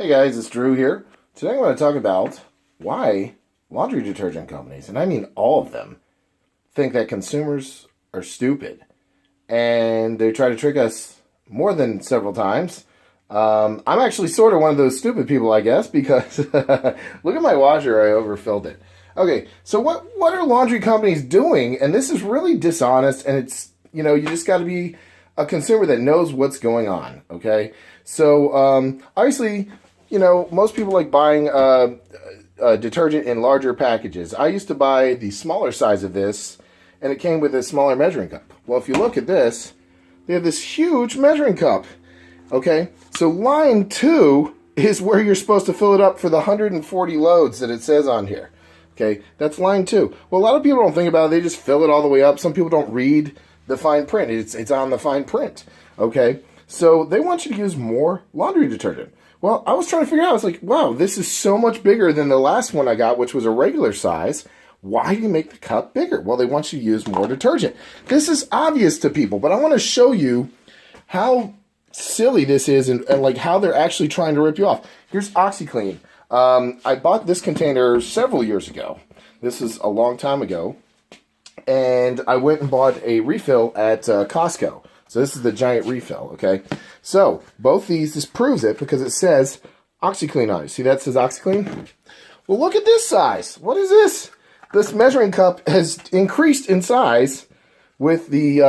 Hey guys, it's Drew here. Today I want to talk about why laundry detergent companies, and I mean all of them, think that consumers are stupid. And they try to trick us more than several times. I'm actually sort of one of those stupid people, I guess, because look at my washer, I overfilled it. Okay, so what are laundry companies doing? And this is really dishonest, and it's, you just got to be a consumer that knows what's going on, okay? So, obviously, most people like buying detergent in larger packages. I used to buy the smaller size of this, and it came with a smaller measuring cup. Well, if you look at this, they have this huge measuring cup, okay? So line 2 is where you're supposed to fill it up for the 140 loads that it says on here, okay? That's line 2. Well, a lot of people don't think about it. They just fill it all the way up. Some people don't read the fine print. It's on the fine print, okay? So they want you to use more laundry detergent. Well, I was trying to figure out, I was like, wow, this is so much bigger than the last one I got, which was a regular size. Why do you make the cup bigger? Well, they want you to use more detergent. This is obvious to people, but I want to show you how silly this is and like how they're actually trying to rip you off. Here's OxiClean. I bought this container several years ago. This is a long time ago. And I went and bought a refill at Costco. So this is the giant refill, okay? So both these, this proves it because it says OxiClean on it. See that says OxiClean? Well, look at this size. What is this? This measuring cup has increased in size with the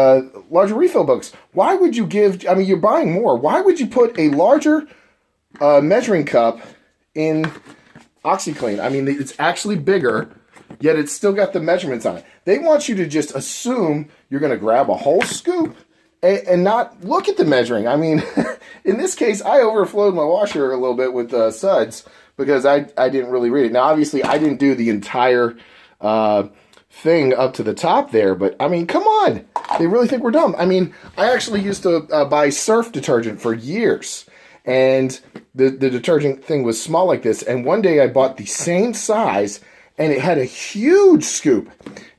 larger refill books. Why would you give, I mean, you're buying more. Why would you put a larger measuring cup in OxiClean? I mean, it's actually bigger, yet it's still got the measurements on it. They want you to just assume you're going to grab a whole scoop and not look at the measuring. I mean, in this case, I overflowed my washer a little bit with suds because I didn't really read it. Now, obviously, I didn't do the entire thing up to the top there, but I mean, come on. They really think we're dumb. I mean, I actually used to buy surf detergent for years, and the detergent thing was small like this, and one day I bought the same size, and it had a huge scoop,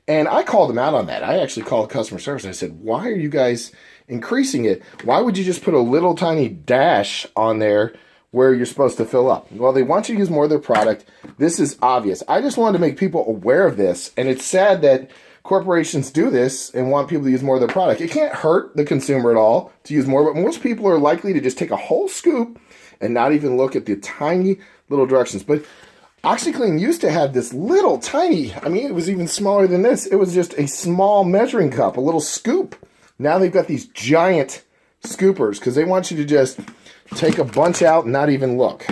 and I called them out on that. I actually called customer service, and I said, why are you guys increasing it? Why would you just put a little tiny dash on there where you're supposed to fill up? Well, they want you to use more of their product. This is obvious. I just wanted to make people aware of this, and it's sad that corporations do this and want people to use more of their product. It can't hurt the consumer at all to use more, but most people are likely to just take a whole scoop and not even look at the tiny little directions. But OxiClean used to have this little tiny, I mean, it was even smaller than this. It was just a small measuring cup, a little scoop. Now they've got these giant scoopers because they want you to just take a bunch out and not even look.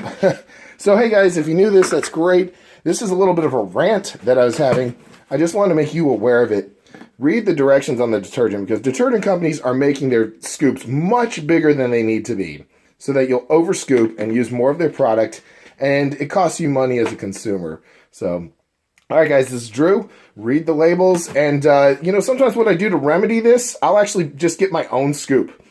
So, hey guys, if you knew this, that's great. This is a little bit of a rant that I was having. I just wanted to make you aware of it. Read the directions on the detergent because detergent companies are making their scoops much bigger than they need to be so that you'll overscoop and use more of their product, and it costs you money as a consumer. So, all right, guys, this is Drew. Read the labels, and, sometimes what I do to remedy this, I'll actually just get my own scoop.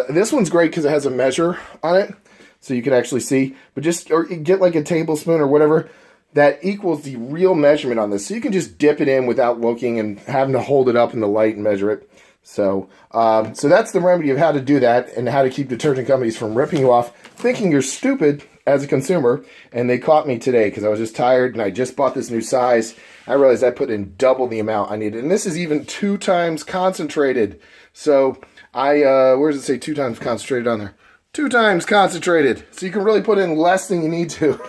This one's great because it has a measure on it, so you can actually see. But or get like a tablespoon or whatever that equals the real measurement on this. So you can just dip it in without looking and having to hold it up in the light and measure it. So, so that's the remedy of how to do that and how to keep detergent companies from ripping you off, thinking you're stupid as a consumer. And they caught me today because I was just tired and I just bought this new size. I realized I put in double the amount I needed, and this is even 2 times concentrated. So where does it say 2 times concentrated on there? 2 times concentrated. So you can really put in less than you need to.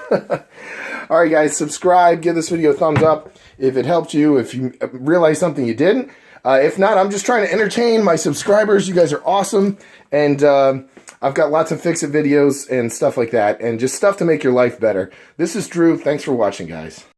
All right, guys, subscribe. Give this video a thumbs up if it helped you, if you realized something you didn't. If not, I'm just trying to entertain my subscribers. You guys are awesome. And I've got lots of fix-it videos and stuff like that, and just stuff to make your life better. This is Drew. Thanks for watching, guys.